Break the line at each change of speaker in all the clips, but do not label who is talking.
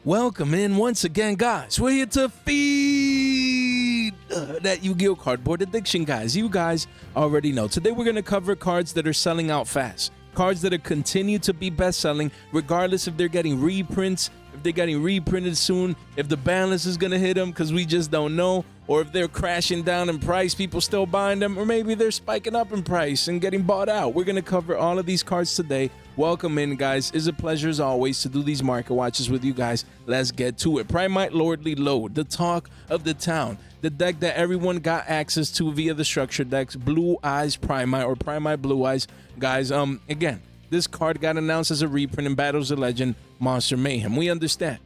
Welcome in once again, guys. We're here to feed that Yu-Gi-Oh cardboard addiction, guys. You guys already know. Today we're going to cover cards that are selling out fast. Cards that are continue to be best-selling, regardless if they're getting reprints, if they're getting reprinted soon, if the ban list is going to hit them because we just don't know, or if they're crashing down in price, people still buying them, or maybe they're spiking up in price and getting bought out. We're going to cover all of these cards today. Welcome in, guys. It's a pleasure as always to do these market watches with you guys. Let's get to it. Primite Lordly Lode, the talk of the town, the deck that everyone got access to via the structure decks, Blue Eyes Primite or Primite Blue Eyes. Guys, again, this card got announced as a reprint in Battles of Legend Monster Mayhem. We understand.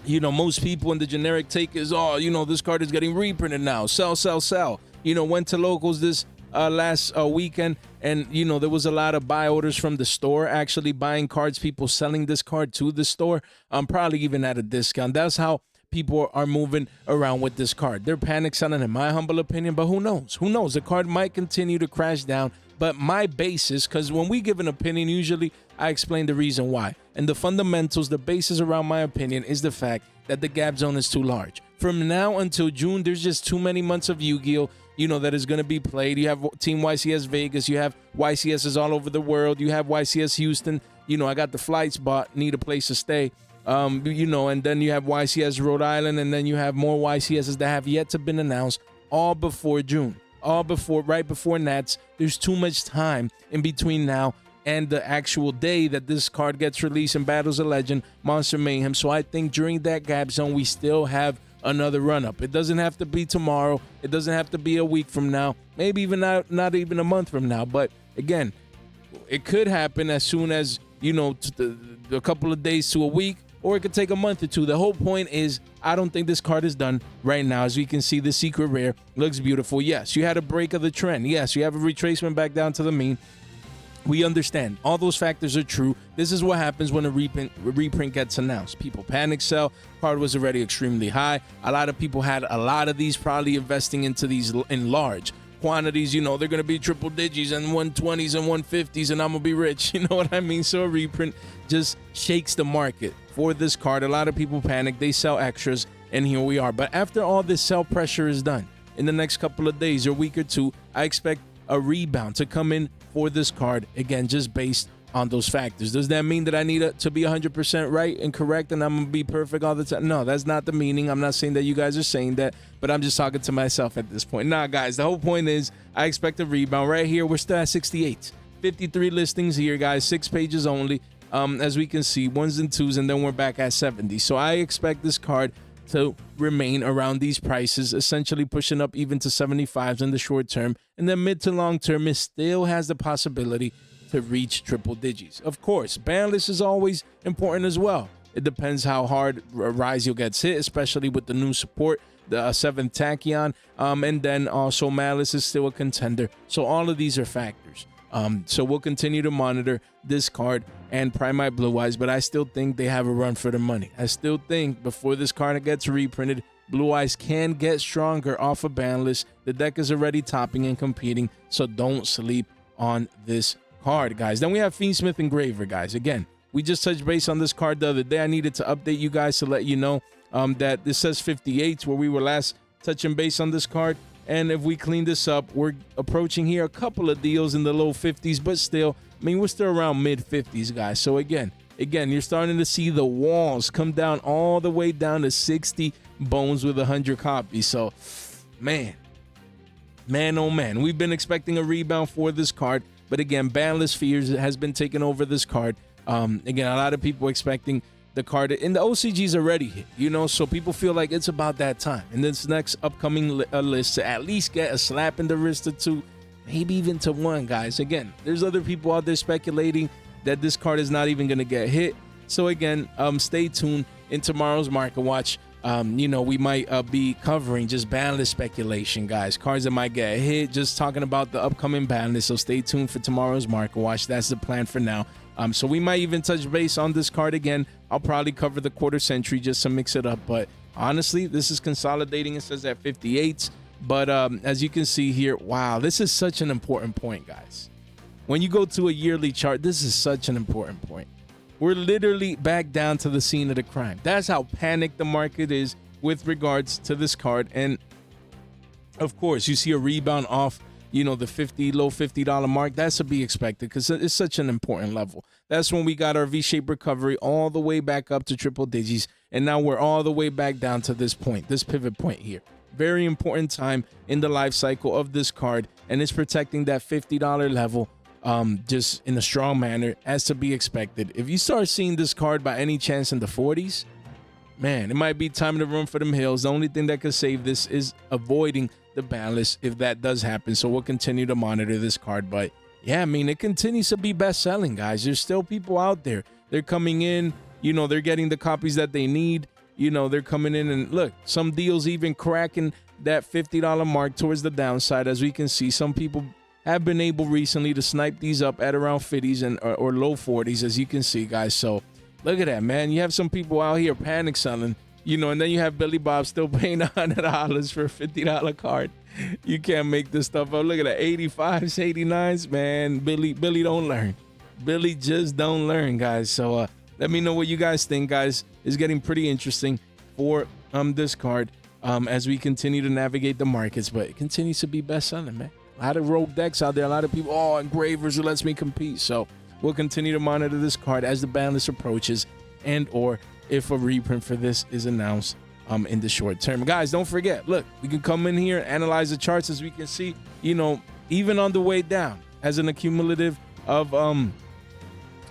You know, most people in the generic take is, oh, you know, this card is getting reprinted now. Sell, sell, sell. You know, went to locals this last weekend, and you know there was a lot of buy orders from the store actually buying cards, people selling this card to the store, probably even at a discount. That's how people are moving around with this card. They're panic selling, in my humble opinion, but who knows? Who knows? The card might continue to crash down, but my basis, because when we give an opinion, usually I explain the reason why, and the fundamentals, the basis around my opinion is the fact that the gap zone is too large. From now until June, there's just too many months of Yu-Gi-Oh! You know, that is going to be played. You have Team YCS Vegas. You have YCSs all over the world. You have YCS Houston. You know, I got the flights bought. Need a place to stay. You know, and then you have YCS Rhode Island. And then you have more YCSs that have yet to been announced, all before June. All before, right before Nats. There's too much time in between now and the actual day that this card gets released in Battles of Legend, Monster Mayhem. So I think during that gap zone, we still have another run-up. It doesn't have to be tomorrow. It doesn't have to be a week from now. Maybe even not even a month from now. But again, it could happen as soon as, you know, a couple of days to a week, or it could take a month or two. The whole point is, I don't think this card is done right now. As we can see, the secret rare looks beautiful. Yes, you had a break of the trend. Yes, you have a retracement back down to the mean. We understand. All those factors are true. This is what happens when a reprint gets announced. People panic sell. Card was already extremely high. A lot of people had a lot of these, probably investing into these in large quantities. You know, they're going to be triple digits and 120s and 150s, and I'm going to be rich. You know what I mean? So a reprint just shakes the market for this card. A lot of people panic. They sell extras, and here we are. But after all this sell pressure is done, in the next couple of days or week or two, I expect a rebound to come in for this card, again, just based on those factors. Does that mean that I need to be 100% right and correct and I'm gonna be perfect all the time? No, that's not the meaning. I'm not saying that you guys are saying that, but I'm just talking to myself at this point. Nah, guys, the whole point is I expect a rebound. Right here, we're still at 68. 53 listings here, guys, 6 pages only. As we can see, 1s and 2s, and then we're back at 70. So I expect this card to remain around these prices, essentially pushing up even to 75s in the short term, and then mid to long term, it still has the possibility to reach triple digits. Of course, ban list is always important as well. It depends how hard Rizio gets hit, especially with the new support, the 7th Tachyon, and then also Malice is still a contender. So all of these are factors. So we'll continue to monitor this card and Primite Blue Eyes, but I still think they have a run for the money. I still think before this card gets reprinted, Blue Eyes can get stronger off a ban list. The deck is already topping and competing, so don't sleep on this card, guys. Then we have Fiendsmith Engraver, guys. Again, we just touched base on this card the other day. I needed to update you guys to let you know that this says 58 where we were last touching base on this card. And if we clean this up, we're approaching here a couple of deals in the low 50s, but still, I mean, we're still around mid 50s, guys. So again, you're starting to see the walls come down all the way down to 60 bones with 100 copies. So, man, oh man, we've been expecting a rebound for this card, but again, banless fears has been taking over this card. Again, a lot of people expecting the card, and the OCG's already hit, you know, so people feel like it's about that time in this next upcoming list to at least get a slap in the wrist or two, maybe even to one, guys. Again, there's other people out there speculating that this card is not even going to get hit. So again, stay tuned in tomorrow's Market Watch. You know, we might be covering just ban list speculation, guys. Cards that might get hit, just talking about the upcoming ban list. So stay tuned for tomorrow's Market Watch. That's the plan for now. So we might even touch base on this card again. I'll probably cover the quarter century just to mix it up. But honestly, this is consolidating. It says at 58. But as you can see here, wow, this is such an important point, guys. When you go to a yearly chart, this is such an important point. we're literally back down to the scene of the crime. That's how panicked the market is with regards to this card. And of course, you see a rebound off, you know, the low $50 mark. That's to be expected because it's such an important level. That's when we got our V-shaped recovery all the way back up to triple digits. And now we're all the way back down to this point, this pivot point here. Very important time in the life cycle of this card. And it's protecting that $50 level just in a strong manner, as to be expected. If you start seeing this card by any chance in the 40s, man, it might be time to run for them hills. The only thing that could save this is avoiding the balance if that does happen. So we'll continue to monitor this card. But yeah, I mean, it continues to be best selling, guys. There's still people out there. They're coming in, you know, they're getting the copies that they need. You know, they're coming in, and look, some deals even cracking that $50 mark towards the downside. As we can see, some people have been able recently to snipe these up at around 50s and or low 40s, as you can see, guys. So look at that, man. You have some people out here panic selling, you know, and then you have Billy Bob still paying $100 for a $50 card. You can't make this stuff up. Look at that, 85s, 89s, man. Billy don't learn. Billy just don't learn, guys. So let me know what you guys think, guys. It's getting pretty interesting for this card as we continue to navigate the markets, but it continues to be best selling, man. A lot of rogue decks out there. A lot of people, engravers who lets me compete. So we'll continue to monitor this card as the ban list approaches, and or if a reprint for this is announced in the short term. Guys, don't forget, look, we can come in here and analyze the charts. As we can see, you know, even on the way down as an accumulative of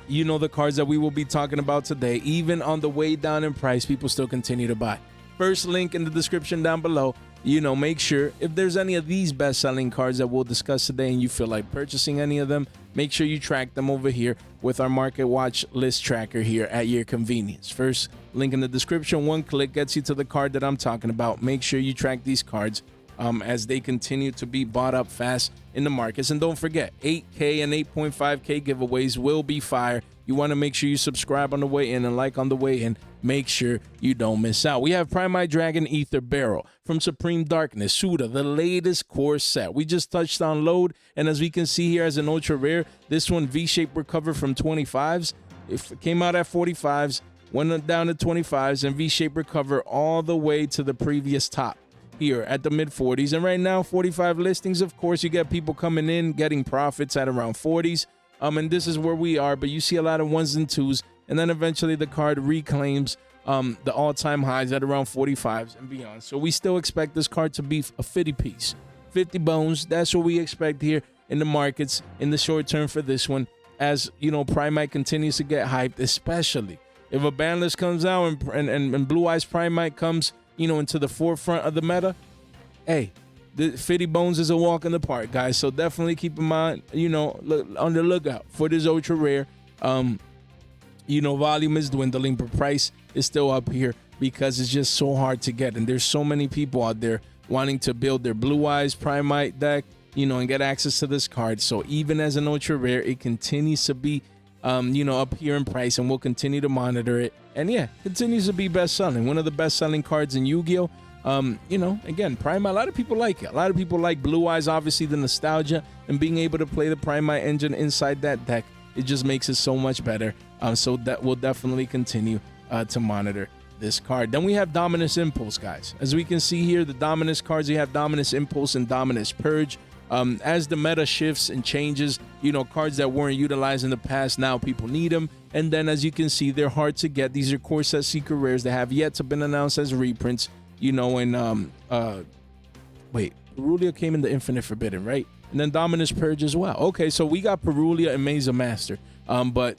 you know, the cards that we will be talking about today, even on the way down in price, people still continue to buy. First link in the description down below. You know, make sure if there's any of these best-selling cards that we'll discuss today and you feel like purchasing any of them, make sure you track them over here with our Market Watch list tracker here at your convenience. First link in the description, one click gets you to the card that I'm talking about. Make sure you track these cards as they continue to be bought up fast in the markets. And don't forget, 8K and 8.5K giveaways will be fire. You want to make sure you subscribe on the way in and like on the way in. Make sure you don't miss out. We have Primite Dragon Ether Beryl from Supreme Darkness, Suda, the latest core set. We just touched on Lode, and as we can see here as an ultra rare, this one V-shaped recover from 25s. It came out at 45s, went down to 25s, and V-shaped recover all the way to the previous top here at the mid 40s. And right now, 45 listings. Of course, you get people coming in getting profits at around 40s. And this is where we are, but you see a lot of ones and twos, and then eventually the card reclaims the all-time highs at around 45s and beyond. So we still expect this card to be a 50 piece, 50 bones. That's what we expect here in the markets in the short term for this one, as you know, Primite continues to get hyped, especially if a ban list comes out and Blue Eyes Primite comes, you know, into the forefront of the meta. Hey, the 50 bones is a walk in the park, guys. So definitely keep in mind, you know, on the lookout for this ultra rare. You know, volume is dwindling, but price is still up here because it's just so hard to get. And there's so many people out there wanting to build their Blue Eyes Primite deck, you know, and get access to this card. So even as an ultra rare, it continues to be, you know, up here in price, and we'll continue to monitor it. And yeah, continues to be best selling. One of the best selling cards in Yu-Gi-Oh! You know, again, Primite, a lot of people like it. A lot of people like Blue Eyes, obviously the nostalgia and being able to play the Primite engine inside that deck. It just makes it so much better. So that will definitely continue to monitor this card. Then we have Dominus Impulse, guys. As we can see here, the Dominus cards, you have Dominus Impulse and Dominus Purge. As the meta shifts and changes, you know, cards that weren't utilized in the past, now people need them. And then as you can see, they're hard to get. These are core set secret rares that have yet to been announced as reprints. You know, and Perulia came in the Infinite Forbidden, right? And then Dominus Purge as well. Okay, so we got Perulia and Mesa Master, but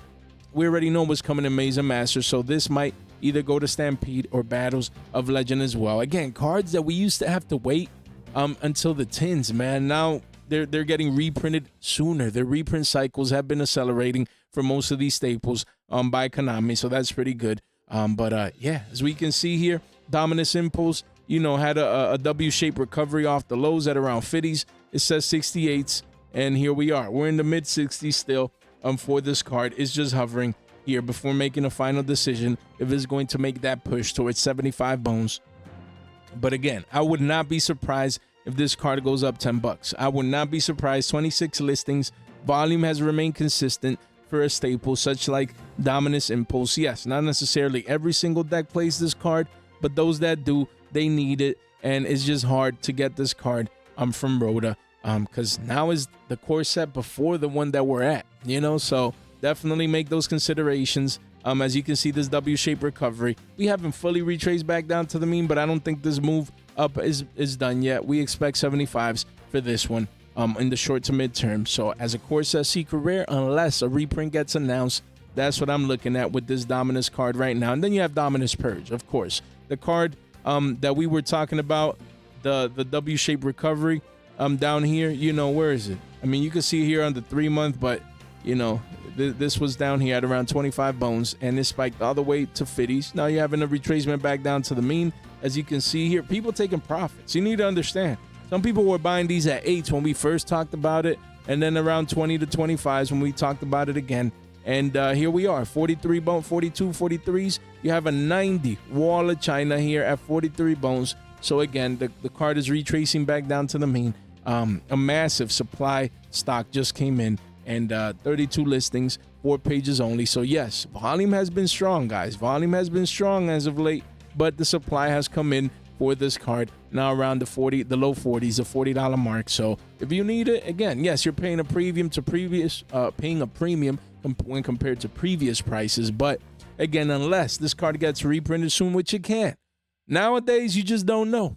we already know what's coming in Mesa Master, so this might either go to Stampede or Battles of Legend as well. Again, cards that we used to have to wait until the tins, man. Now they're getting reprinted sooner. Their reprint cycles have been accelerating for most of these staples by Konami, so that's pretty good. Yeah, as we can see here, Dominus Impulse, you know, had a W-shaped recovery off the lows at around 50s. It says 68s, and here we are. We're in the mid-60s still for this card. It's just hovering here before making a final decision if it's going to make that push towards 75 bones. But again, I would not be surprised if this card goes up $10. I would not be surprised. 26 listings. Volume has remained consistent. for a staple such like Dominus Impulse. Yes, not necessarily every single deck plays this card, but those that do, they need it, and it's just hard to get this card from Rhoda, because now is the core set before the one that we're at, you know, so definitely make those considerations. As you can see, this W-shaped recovery, we haven't fully retraced back down to the mean, but I don't think this move up is done yet. We expect 75s for this one in the short to mid-term. So as a core set secret rare, unless a reprint gets announced, that's what I'm looking at with this Dominus card right now. And then you have Dominus Purge, of course. The card that we were talking about, the W-shaped recovery down here, you know, where is it? I mean, you can see here on the 3-month, but, you know, this was down here at around 25 bones, and it spiked all the way to 50s. Now you're having a retracement back down to the mean. As you can see here, people taking profits. You need to understand, some people were buying these at 8s when we first talked about it, and then around 20 to 25s when we talked about it again. And here we are, 43 bone, 42, 43s. You have a 90 Wall of China here at 43 bones. So again, the card is retracing back down to the mean. A massive supply stock just came in, and 32 listings, 4 pages only. So yes, volume has been strong, guys. Volume has been strong as of late, but the supply has come in for this card now around the low 40s, the $40 mark. So if you need it, again, yes, you're paying a premium to previous, when compared to previous prices. But again, unless this card gets reprinted soon, which it can. Nowadays, you just don't know.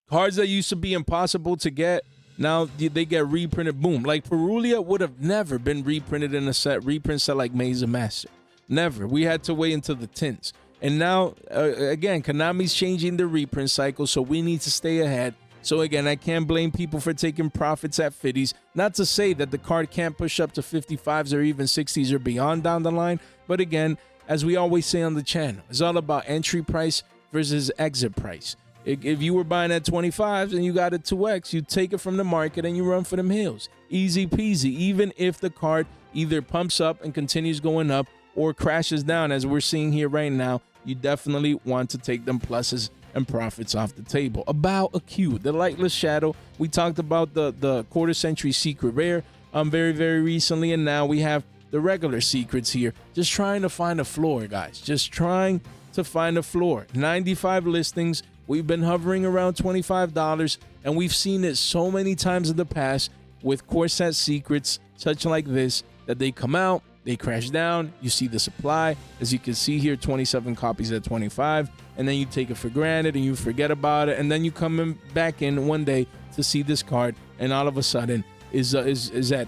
Cards that used to be impossible to get, now they get reprinted, boom. Like Perua would have never been reprinted in a reprint set like Maze of Master. Never. We had to wait until the 10s. And now, again, Konami's changing the reprint cycle, so we need to stay ahead. So again, I can't blame people for taking profits at 50s. Not to say that the card can't push up to 55s or even 60s or beyond down the line. But again, as we always say on the channel, it's all about entry price versus exit price. If you were buying at 25s and you got a 2x, you take it from the market and you run for them hills. Easy peasy, even if the card either pumps up and continues going up or crashes down, as we're seeing here right now, you definitely want to take them pluses and profits off the table. Bao A Qu, the Lightless Shadow. We talked about the quarter century secret rare very, very recently, and now we have the regular secrets here. Just trying to find a floor, guys. Just trying to find a floor. 95 listings. We've been hovering around $25, and we've seen it so many times in the past with core set secrets such like this, that they come out, they crash down, you see the supply, as you can see here, 27 copies at 25, and then you take it for granted and you forget about it, and then you come back in one day to see this card, and all of a sudden is at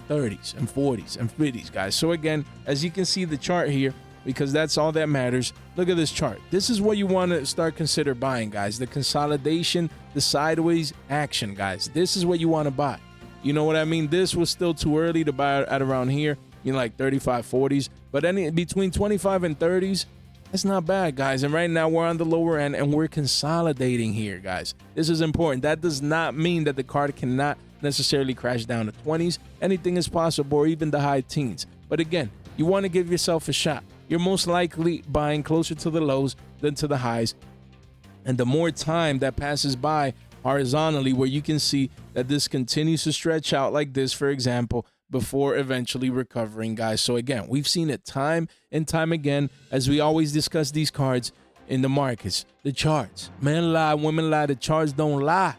30s and 40s and 50s, guys. So again, as you can see the chart here, because that's all that matters. Look at this chart. This is what you want to consider buying, guys. The consolidation, the sideways action, guys. This is what you want to buy. You know what I mean? This was still too early to buy at around here, you know, like 35, 40s. But between 25 and 30s, that's not bad, guys. And right now we're on the lower end and we're consolidating here, guys. This is important. That does not mean that the card cannot necessarily crash down to 20s. Anything is possible, or even the high teens. But again, you want to give yourself a shot. You're most likely buying closer to the lows than to the highs. And the more time that passes by horizontally, where you can see that this continues to stretch out like this, for example, before eventually recovering, guys. So again, we've seen it time and time again, as we always discuss these cards in the markets. The charts. Men lie, women lie, the charts don't lie.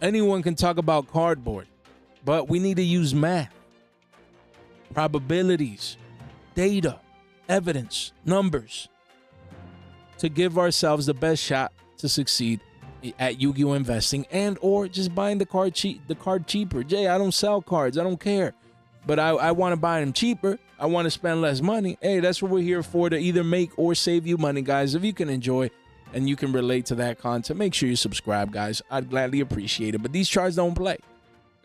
Anyone can talk about cardboard, but we need to use math, probabilities, data, evidence, numbers to give ourselves the best shot to succeed at Yu-Gi-Oh investing, and or just buying the card cheaper. Jay, I don't sell cards, I don't care, but I want to buy them cheaper. I want to spend less money. Hey, that's what we're here for, to either make or save you money, guys. If you can enjoy and you can relate to that content, make sure you subscribe, guys. I'd gladly appreciate it. But these charts don't play,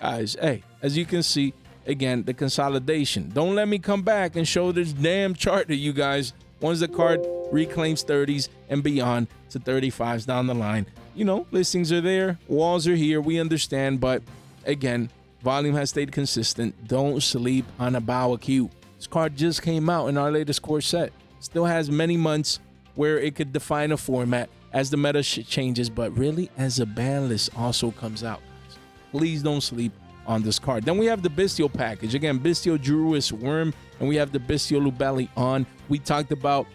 guys. Hey, as you can see, again, the consolidation. Don't let me come back and show this damn chart to you guys once the card reclaims 30s and beyond to 35s down the line. You know, listings are there, walls are here, we understand, but again, volume has stayed consistent. Don't sleep on a Bao A Qu. This card just came out in our latest core set. Still has many months where it could define a format as the meta changes, but really as a ban list also comes out, guys. Please don't sleep on this card. Then we have the Bystial package. Again, Bystial Druid's Worm, and we have the Bystial Lubelli on. We talked about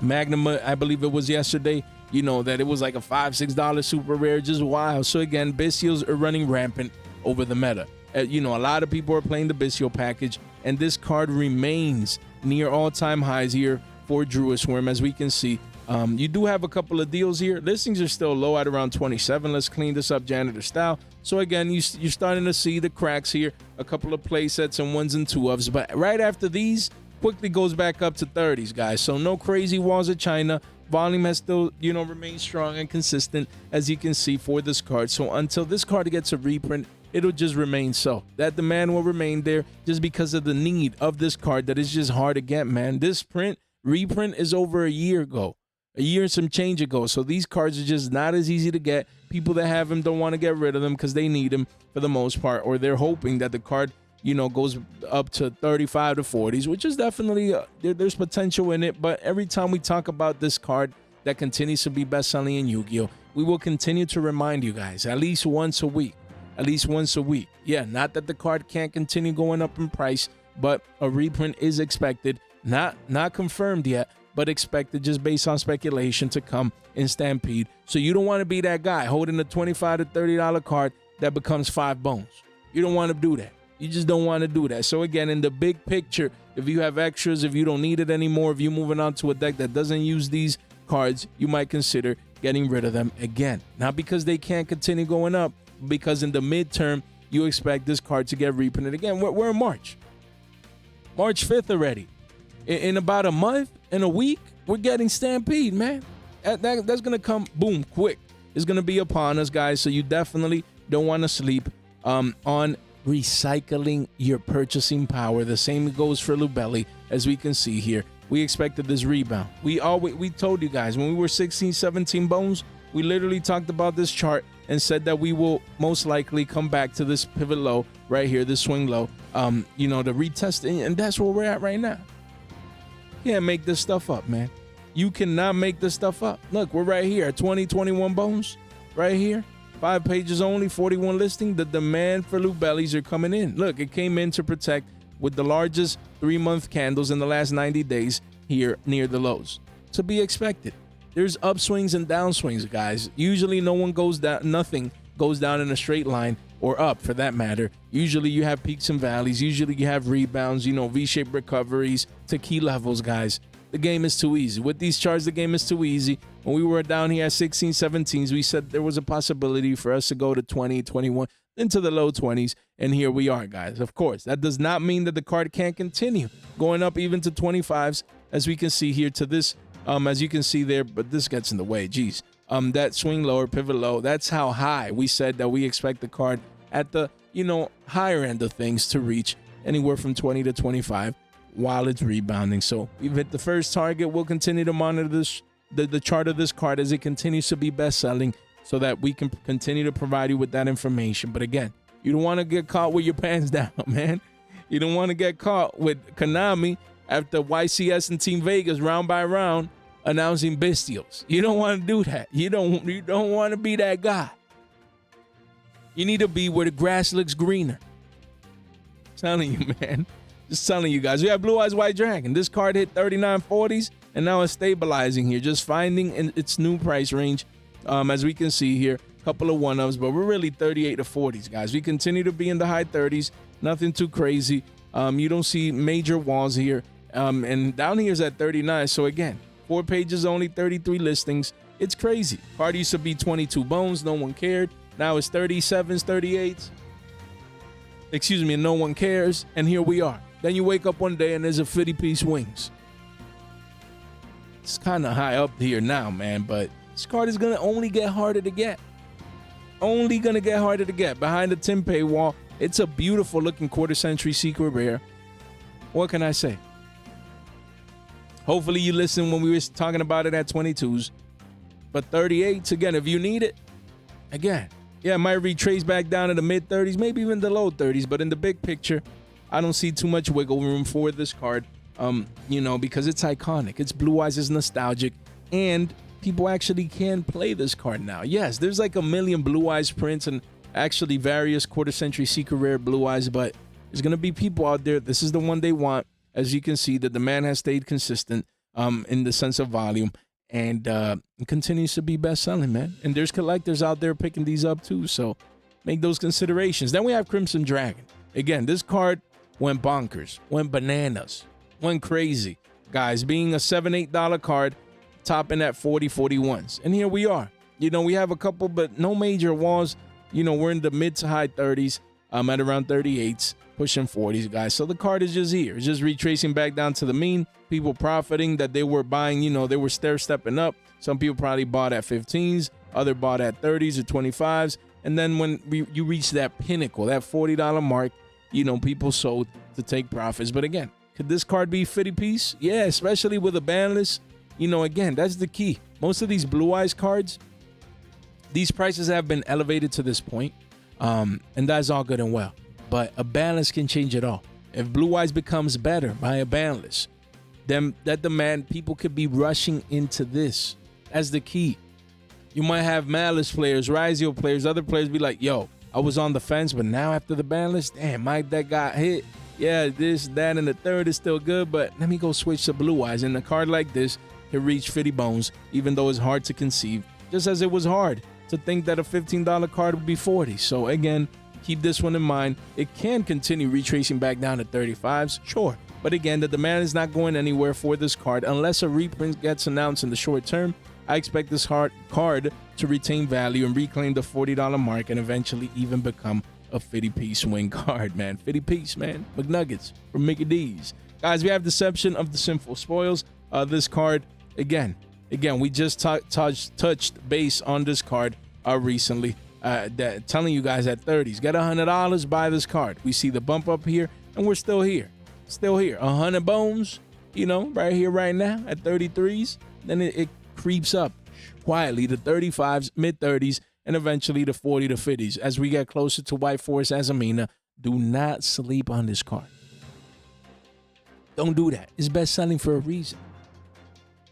Magnum, I believe it was yesterday, you know, that it was like a $5-6 super rare, just wild. So again, Bystials are running rampant over the meta. You know, a lot of people are playing the Bystial package, and this card remains near all-time highs here for Druid's Worm, as we can see. You do have a couple of deals here. Listings are still low at around 27. Let's clean this up janitor style. So again, you're starting to see the cracks here, a couple of play sets and 1s and 2-ofs, but right after these, quickly goes back up to 30s, guys. So no crazy walls of China. Volume has still, you know, remained strong and consistent, as you can see, for this card. So until this card gets a reprint, it'll just remain so. That demand will remain there just because of the need of this card that is just hard to get, man. This reprint is over a year ago. A year and some change ago. So these cards are just not as easy to get. People that have them don't want to get rid of them because they need them for the most part, or they're hoping that the card, you know, goes up to 35 to 40s, which is definitely, there's potential in it. But every time we talk about this card that continues to be best-selling in Yu-Gi-Oh, we will continue to remind you guys at least once a week. At least once a week. Yeah, not that the card can't continue going up in price, but a reprint is expected. Not confirmed yet, but expected just based on speculation to come in Stampede. So you don't want to be that guy holding a $25 to $30 card that becomes 5 bones. You don't want to do that. You just don't want to do that. So again, in the big picture, if you have extras, if you don't need it anymore, if you're moving on to a deck that doesn't use these cards, you might consider getting rid of them again. Not because they can't continue going up, because in the midterm, you expect this card to get reprinted again. We're in March 5th already. In about a month, in a week, we're getting Stampede, man. That's going to come, boom, quick. It's going to be upon us, guys, so you definitely don't want to sleep on recycling your purchasing power. The same goes for Lubelli, as we can see here. We expected this rebound. We told you guys, when we were 16, 17 bones, we literally talked about this chart and said that we will most likely come back to this pivot low right here, this swing low, you know, to retest it, and that's where we're at right now. You can't make this stuff up, man. You cannot make this stuff up. Look, we're right here at 20, 21 bones, right here. 5 pages only, 41 listing. The demand for Lubellis are coming in. Look, it came in to protect with the largest 3-month candles in the last 90 days here near the lows. To be expected. There's upswings and downswings, guys. Usually nothing goes down in a straight line, or up for that matter. Usually you have peaks and valleys. Usually you have rebounds, you know, V-shaped recoveries to key levels, guys. The game is too easy. With these charts, the game is too easy. When we were down here at 16, 17s, we said there was a possibility for us to go to 20, 21, into the low 20s, and here we are, guys. Of course, that does not mean that the card can't continue going up even to 25s, as we can see here to this, as you can see there, but this gets in the way, geez. That swing low or pivot low, that's how high we said that we expect the card at the, you know, higher end of things to reach anywhere from 20 to 25 while it's rebounding. So we've hit the first target. We'll continue to monitor this, the chart of this card as it continues to be best selling, so that we can continue to provide you with that information. But again, you don't want to get caught with your pants down, man. You don't want to get caught with Konami after YCS and Team Vegas round by round announcing Bystials. You don't want to do that. You don't want to be that guy. You need to be where the grass looks greener. Telling you, man. Just telling you guys. We have Blue Eyes White Dragon. This card hit 39.40s, and now it's stabilizing here, just finding in its new price range. As we can see here, a couple of one-ups, but we're really 38 to 40s, guys. We continue to be in the high 30s. Nothing too crazy. You don't see major walls here. And down here is at 39. So again, 4 pages only, 33 listings. It's crazy. Card used to be 22 bones. No one cared. Now it's 37s, 38s. Excuse me, and no one cares. And here we are. Then you wake up one day and there's a 50-piece wings. It's kind of high up here now, man. But this card is going to only get harder to get. Only going to get harder to get. Behind the tin paywall, it's a beautiful looking quarter-century secret rare. What can I say? Hopefully you listened when we were talking about it at 22s. But 38s, again, if you need it, again, yeah, it might retrace back down to the mid-30s, maybe even the low 30s. But in the big picture, I don't see too much wiggle room for this card, you know, because it's iconic. It's Blue Eyes, it's nostalgic, and people actually can play this card now. Yes, there's like a million Blue Eyes prints, and actually various quarter century secret rare blue eyes, but there's going to be people out there. This is the one they want. As you can see, the demand has stayed consistent in the sense of volume, and it continues to be best selling, man. And there's collectors out there picking these up too, so make those considerations. Then we have Crimson Dragon. Again, this card went bonkers, went bananas, went crazy. Guys, being a $7-8 card, topping at 40-41s. And here we are. You know, we have a couple, but no major walls. You know, we're in the mid to high 30s, at around 38s, pushing 40s, guys. So the card is just here. It's just retracing back down to the mean. People profiting that they were buying, you know, they were stair-stepping up. Some people probably bought at 15s, other bought at 30s or 25s. And then when you reach that pinnacle, that $40 mark, you know, people sold to take profits. But again, could this card be 50 piece? Yeah, especially with a ban list. You know, again, that's the key. Most of these Blue Eyes cards, these prices have been elevated to this point, and that's all good and well. But a ban list can change it all. If Blue Eyes becomes better by a ban list, then that demand, people could be rushing into this. That's the key. You might have Malice players, Yugioh players, other players be like, yo, I was on the fence, but now after the ban list, damn, my deck got hit. Yeah, this, that, and the third is still good, but let me go switch to Blue Eyes. And a card like this can reach 50 bones, even though it's hard to conceive, just as it was hard to think that a $15 card would be 40. So again, keep this one in mind. It can continue retracing back down to 35s, sure. But again, the demand is not going anywhere for this card unless a reprint gets announced in the short term. I expect this card to retain value and reclaim the $40 mark and eventually even become a 50-piece win card, man. 50-piece, man. McNuggets from Mickey D's. Guys, we have Deception of the Sinful Spoils. This card, again, we just touched base on this card recently. Telling you guys at 30s, get $100, buy this card. We see the bump up here, and we're still here. Still here. 100 bones, you know, right here, right now at 33s. Then it creeps up quietly to 35s, mid-30s, and eventually to 40 to 50s. As we get closer to White Forest Azamina, do not sleep on this card. Don't do that. It's best selling for a reason.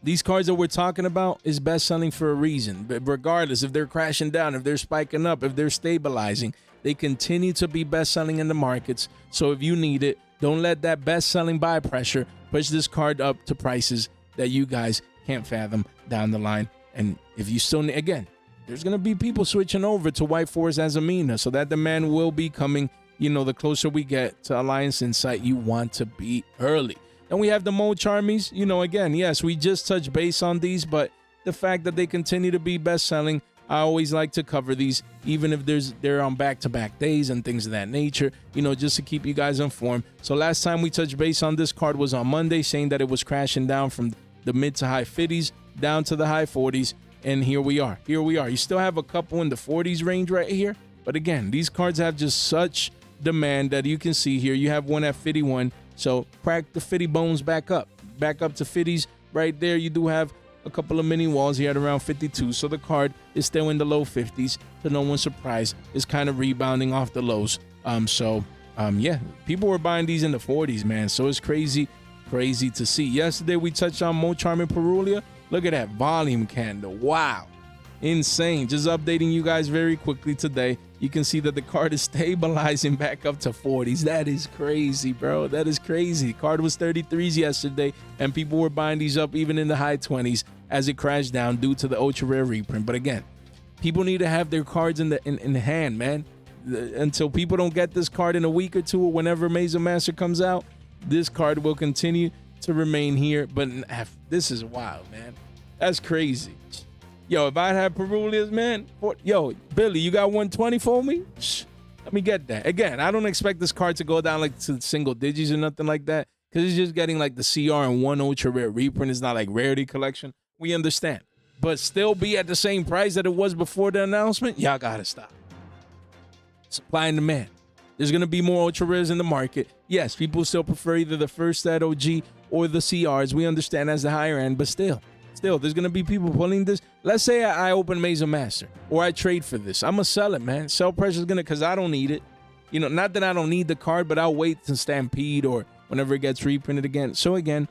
These cards that we're talking about is best selling for a reason. But regardless if they're crashing down, if they're spiking up, if they're stabilizing, they continue to be best selling in the markets. So if you need it, don't let that best selling buy pressure push this card up to prices that you guys can't fathom down the line. And if you still need, again, there's going to be people switching over to White Forest Azamina. So that demand will be coming, you know, the closer we get to Alliance Insight. You want to be early. And we have the Mulcharmies, you know, again, yes, we just touched base on these, but the fact that they continue to be best selling, I always like to cover these, even if they're on back-to-back days and things of that nature, you know, just to keep you guys informed. So last time we touched base on this card was on Monday, saying that it was crashing down from the mid to high 50s down to the high 40s. And here we are. You still have a couple in the 40s range right here. But again, these cards have just such demand that you can see here. You have one at 51. So crack the 50 bones back up to 50s right there. You do have a couple of mini walls here at around 52. So the card is still in the low 50s. To no one's surprise, it's kind of rebounding off the lows. Yeah, people were buying these in the 40s, man. So it's crazy to see. Yesterday we touched on Mulcharmy and Perua. Look at that volume candle. Wow. Insane. Just updating you guys very quickly today. You can see that the card is stabilizing back up to 40s. That is crazy, bro. That is crazy. Card was 33s yesterday, and people were buying these up even in the high 20s as it crashed down due to the ultra rare reprint. But again, people need to have their cards in the hand, man. Until people don't get this card in a week or two or whenever Mason Master comes out, this card will continue to remain here. But this is wild, man. That's crazy. Yo, if I had Perulias, man, yo, Billy, you got 120 for me? Let me get that. Again, I don't expect this card to go down like to single digits or nothing like that, because it's just getting like the CR and one ultra rare reprint. It's not like rarity collection. We understand. But still be at the same price that it was before the announcement? Y'all gotta stop. Supply and demand. There's gonna be more ultra rares in the market. Yes, people still prefer either the first set OG or the CRs. We understand as the higher end, but still, there's going to be people pulling this. Let's say I open Mason Master or I trade for this. I'm going to sell it, man. Sell pressure is going to, because I don't need it. You know, not that I don't need the card, but I'll wait to Stampede or whenever it gets reprinted again. So again,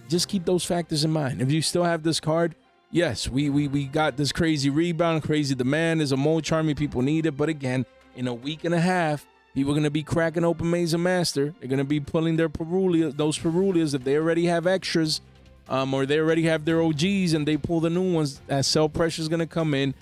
just keep those factors in mind. If you still have this card, yes, we got this crazy rebound, crazy demand. There's a Mulcharmy, people need it. But again, in a week and a half, people are going to be cracking open Maze Master. They're going to be pulling their those Perulias if they already have extras, or they already have their OGs and they pull the new ones. That sell pressure is going to come in.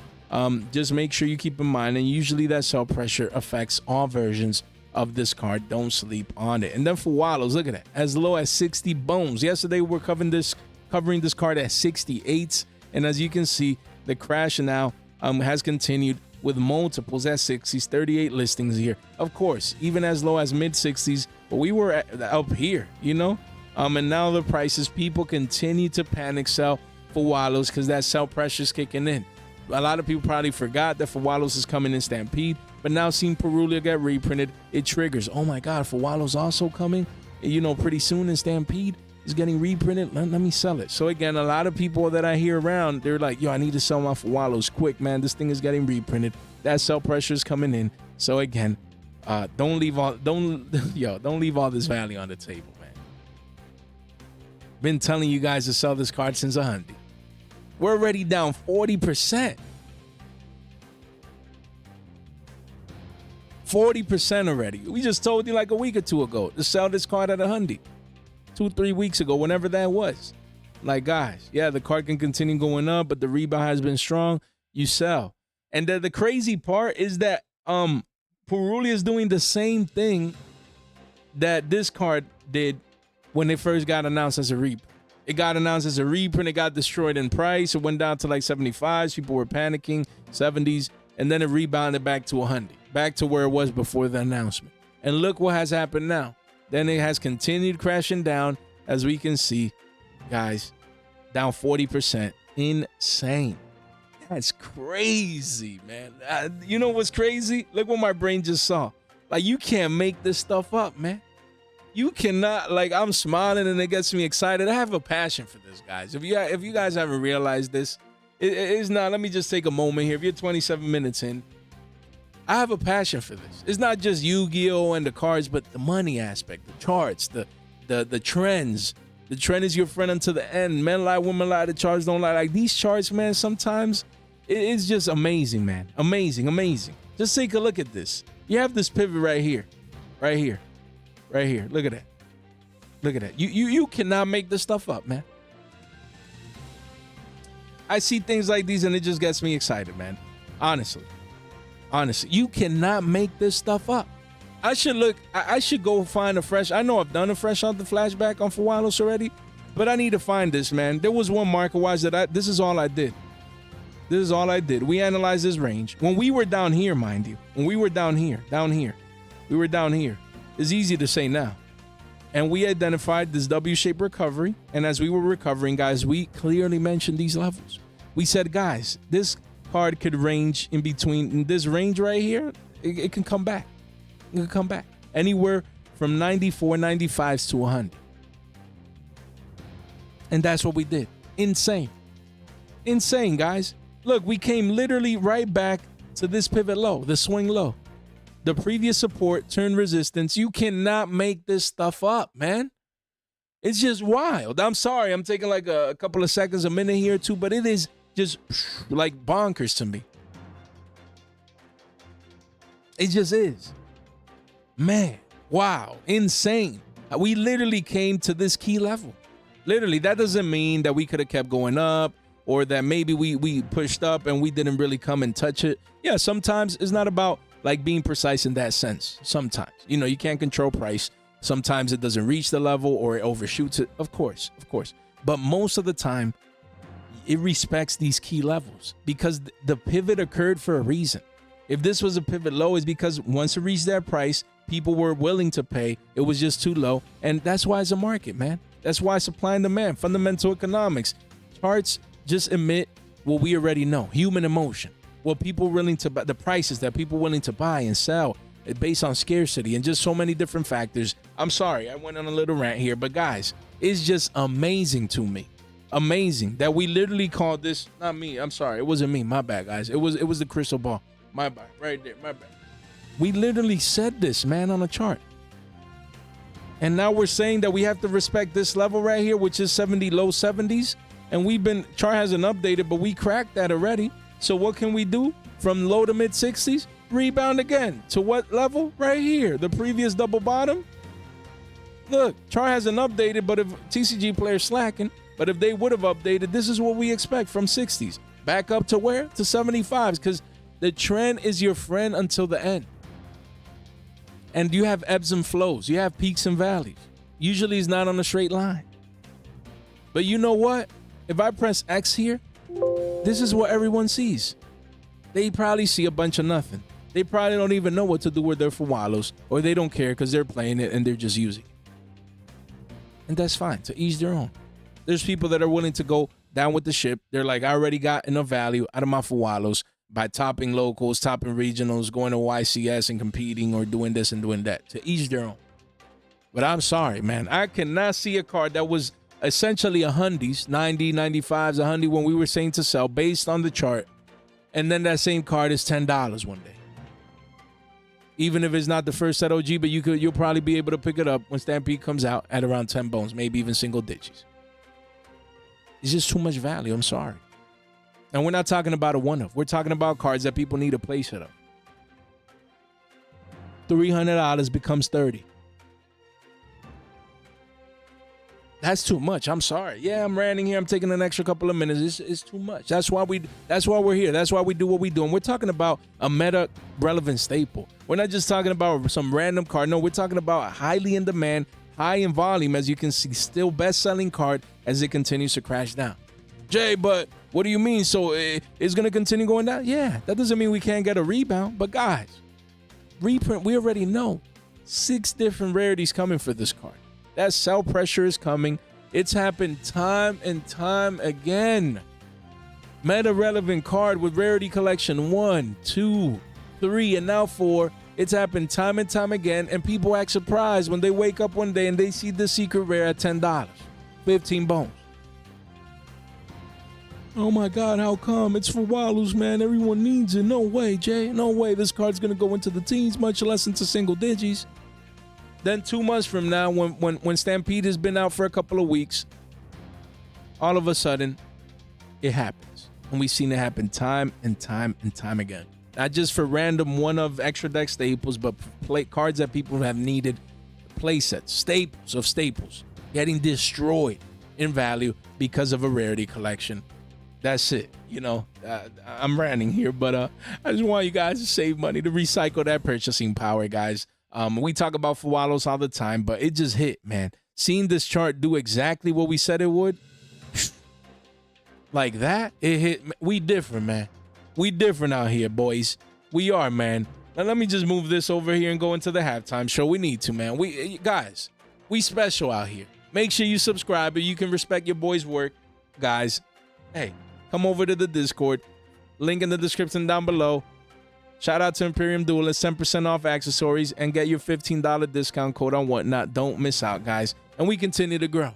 Just make sure you keep in mind, and usually that sell pressure affects all versions of this card. Don't sleep on it. And then for Wallows, look at that, as low as 60 bones. Yesterday we were covering this card at 68s, and as you can see, the crash now has continued with multiples at 60s, 38 listings here. Of course, even as low as mid 60s, but we were up here, you know. And now the prices, people continue to panic sell for Wallows because that sell pressure is kicking in. A lot of people probably forgot that for Wallows is coming in Stampede, but now seeing Perulia get reprinted, it triggers. Oh my God, for Wallows also coming, you know, pretty soon in Stampede is getting reprinted. Let me sell it. So again, a lot of people that I hear around, they're like, yo, I need to sell my for Wallows quick, man. This thing is getting reprinted. That sell pressure is coming in. So again, don't leave all this value on the table, man. Been telling you guys to sell this card since 100. We're already down 40%. 40% already. We just told you like a week or two ago to sell this card at 100. 2-3 weeks ago, whenever that was. Like, guys, yeah, the card can continue going up, but the rebound has been strong. You sell. And the crazy part is that Perulia is doing the same thing that this card did when it first got announced as a reprint. It got announced as a reprint. It got destroyed in price. It went down to like 75s. People were panicking, 70s, and then it rebounded back to 100, back to where it was before the announcement. And look what has happened now. Then it has continued crashing down, as we can see, guys, down 40%. Insane. That's crazy, man. You know what's crazy? Look what my brain just saw. Like, you can't make this stuff up, man. You cannot, like, I'm smiling and it gets me excited. I have a passion for this, guys. If you guys haven't realized this, it's not, let me just take a moment here. If you're 27 minutes in, I have a passion for this. It's not just Yu-Gi-Oh! And the cards, but the money aspect, the charts, the trends. The trend is your friend until the end. Men lie, women lie, the charts don't lie. Like, these charts, man, sometimes it's just amazing, man. Amazing, amazing. Just take a look at this. You have this pivot right here, right here. Right here. Look at that. Look at that. You cannot make this stuff up, man. I see things like these and it just gets me excited, man. Honestly, you cannot make this stuff up. I should go find a fresh. I know I've done a fresh on the flashback on Fallow already, but I need to find this, man. There was one MARKETWATCH that this is all I did. This is all I did. We analyzed this range. When we were down here, mind you. When we were down here. We were down here. It's easy to say now. And we identified this W-shaped recovery. And as we were recovering, guys, we clearly mentioned these levels. We said, guys, this card could range in between. In this range right here, it can come back. It can come back. Anywhere from 94, 95s to 100. And that's what we did. Insane. Insane, guys. Look, we came literally right back to this pivot low, the swing low. The previous support turned resistance. You cannot make this stuff up, man. It's just wild. I'm sorry. I'm taking like a couple of seconds, a minute here too, but it is just like bonkers to me. It just is. Man, wow, insane. We literally came to this key level. Literally, that doesn't mean that we could have kept going up or that maybe we pushed up and we didn't really come and touch it. Yeah, sometimes it's not about like being precise in that sense. Sometimes, you know, you can't control price. Sometimes it doesn't reach the level or it overshoots it. Of course. But most of the time, it respects these key levels because the pivot occurred for a reason. If this was a pivot low, it's because once it reached that price, people were willing to pay. It was just too low. And that's why it's a market, man. That's why supply and demand, fundamental economics. Charts just emit what we already know, human emotion. What people willing to buy, the prices that people willing to buy and sell based on scarcity and just so many different factors. I'm sorry, I went on a little rant here, but guys, it's just amazing to me. Amazing that we literally called this, not me, I'm sorry, it wasn't me, my bad, guys. It was the crystal ball, my bad, right there, my bad. We literally said this, man, on a chart. And now we're saying that we have to respect this level right here, which is 70, low 70s. and chart hasn't updated, but we cracked that already. So what can we do? From low to mid 60s, rebound again. To what level? Right here, the previous double bottom. Look, chart hasn't updated, but if TCG players slacking, but if they would have updated, this is what we expect from 60s. Back up to where? To 75s, because the trend is your friend until the end. And you have ebbs and flows. You have peaks and valleys. Usually it's not on a straight line. But you know what? If I press X here, this is what everyone sees. They probably see a bunch of nothing. They probably don't even know what to do with their Fallows, or they don't care because they're playing it and they're just using it. And that's fine, to each their own. There's people that are willing to go down with the ship. They're like, I already got enough value out of my Fallows by topping locals, topping regionals, going to YCS and competing, or doing this and doing that. To each their own. But I'm sorry, man. I cannot see a card that was essentially a hundies, 90, 95s, a hundy when we were saying to sell based on the chart. And then that same card is $10 one day. Even if it's not the first set OG, but you'll probably be able to pick it up when Stampede comes out at around 10 bones, maybe even single digits. It's just too much value. I'm sorry. And we're not talking about a one-off. We're talking about cards that people need a play set of. $300 becomes $30. That's too much. I'm sorry. Yeah, I'm ranting here. I'm taking an extra couple of minutes. It's too much. That's why we're here. That's why we do what we do. And we're talking about a meta relevant staple. We're not just talking about some random card. No, we're talking about a highly in demand, high in volume, as you can see, still best-selling card as it continues to crash down. Jay, but what do you mean? So it's going to continue going down? Yeah, that doesn't mean we can't get a rebound. But guys, reprint, we already know 6 different rarities coming for this card. That sell pressure is coming. It's happened time and time again. Meta relevant card with rarity collection 1, 2, 3, and now 4. It's happened time and time again, and people act surprised when they wake up one day and they see the secret rare at $10, 15 bones. Oh my God, how come? It's for Wallows, man. Everyone needs it. No way, Jay. No way this card's going to go into the teens, much less into single digits. Then 2 months from now, when Stampede has been out for a couple of weeks, all of a sudden, it happens. And we've seen it happen time and time and time again. Not just for random one-of extra deck staples, but cards that people have needed, play sets, staples of staples, getting destroyed in value because of a rarity collection. That's it. You know, I'm ranting here, but I just want you guys to save money, to recycle that purchasing power, guys. We talk about Fallows all the time, but it just hit, man. Seeing this chart do exactly what we said it would, like that, it hit. We different, man. We different out here, boys. We are, man. Now let me just move this over here and go into the halftime show. We need to, man. Guys, we special out here. Make sure you subscribe, or you can respect your boys' work, guys. Hey, come over to the Discord. Link in the description down below. Shout out to Imperium Duelist, 10% off accessories, and get your $15 discount code on whatnot. Don't miss out, guys. And we continue to grow.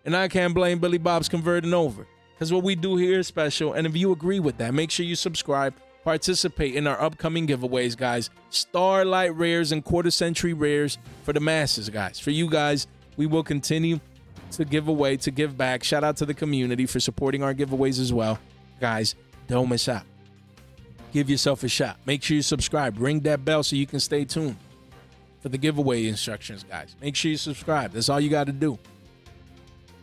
And I can't blame Billy Bob's converting over, because what we do here is special. And if you agree with that, make sure you subscribe, participate in our upcoming giveaways, guys. Starlight rares and quarter century rares for the masses, guys. For you guys, we will continue to give away, to give back. Shout out to the community for supporting our giveaways as well. Guys, don't miss out. Give yourself a shot. Make sure you subscribe. Ring that bell so you can stay tuned for the giveaway instructions, guys. Make sure you subscribe. That's all you got to do.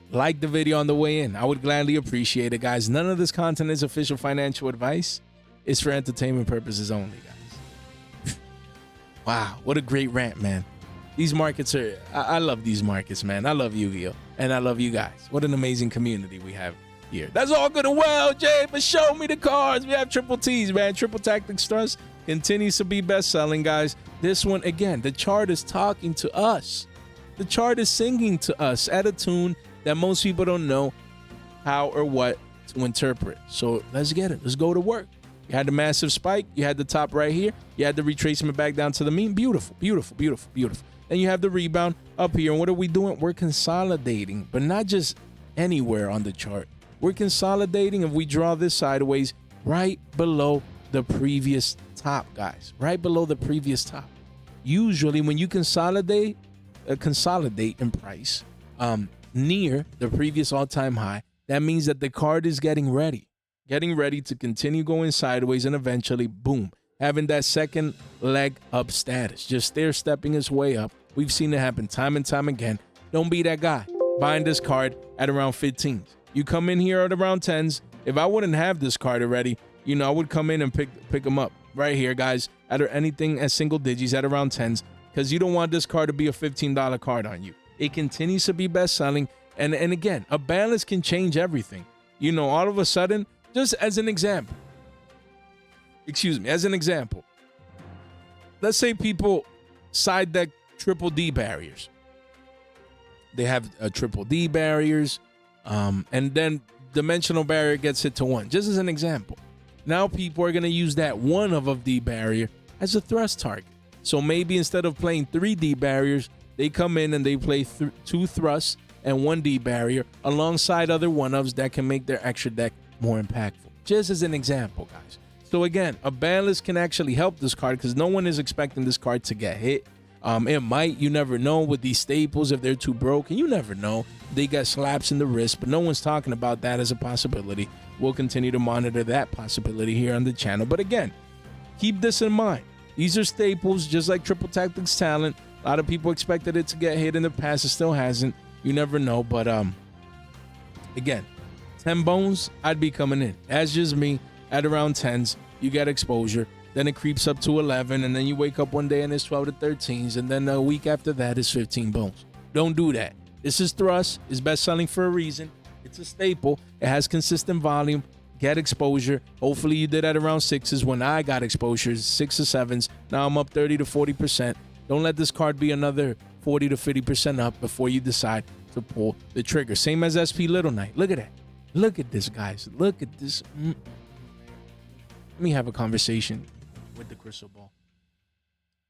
Like the video on the way in. I would gladly appreciate it, guys. None of this content is official financial advice. It's for entertainment purposes only, guys. Wow, what a great rant, man. These markets are... I love these markets, man. I love Yu-Gi-Oh! And I love you guys. What an amazing community we have here. That's all good and well, Jay, but show me the cards. We have triple T's, man. Triple Tactics Trust continues to be best-selling, guys. This one, again, the chart is talking to us. The chart is singing to us at a tune that most people don't know how or what to interpret. So let's get it. Let's go to work. You had the massive spike. You had the top right here. You had the retracement back down to the mean. Beautiful, beautiful, beautiful, beautiful. Then you have the rebound up here. And what are we doing? We're consolidating, but not just anywhere on the chart. We're consolidating, if we draw this sideways, right below the previous top, guys. Right below the previous top. Usually when you consolidate in price, near the previous all-time high, that means that the card is getting ready to continue going sideways and eventually, boom, having that second leg up status, just stair-stepping its way up. We've seen it happen time and time again. Don't be that guy buying this card at around 15s. You come in here at around 10s. If I wouldn't have this card already, you know, I would come in and pick them up right here, guys, at anything at single digits at around 10s, because you don't want this card to be a $15 card on you. It continues to be best-selling, and again, a balance can change everything. You know, all of a sudden, just as an example, let's say people side deck triple D barriers. They have triple D barriers, and then dimensional barrier gets hit to 1, just as an example. Now people are going to use that 1 of a D barrier as a thrust target. So maybe instead of playing 3 D barriers, they come in and they play 2 thrusts and 1 D barrier alongside other 1-ofs that can make their extra deck more impactful. Just as an example, guys. So again, a balance can actually help this card because no one is expecting this card to get hit. It might, you never know with these staples if they're too broken. You never know. They got slaps in the wrist, but no one's talking about that as a possibility. We'll continue to monitor that possibility here on the channel. But again, keep this in mind. These are staples, just like Triple Tactics Talent. A lot of people expected it to get hit in the past. It still hasn't. You never know. But again, 10 bones, I'd be coming in. That's just me. At around 10s, you get exposure. Then it creeps up to 11, and then you wake up one day and it's 12 to 13s, and then a week after that is 15 bones. Don't do that. This is thrust. It's best selling for a reason. It's a staple. It has consistent volume. Get exposure. Hopefully you did at around 6s when I got exposure, 6 or 7s. Now I'm up 30 to 40%. Don't let this card be another 40 to 50% up before you decide to pull the trigger. Same as SP Little Knight. Look at that. Look at this, guys. Look at this. Let me have a conversation with the crystal ball.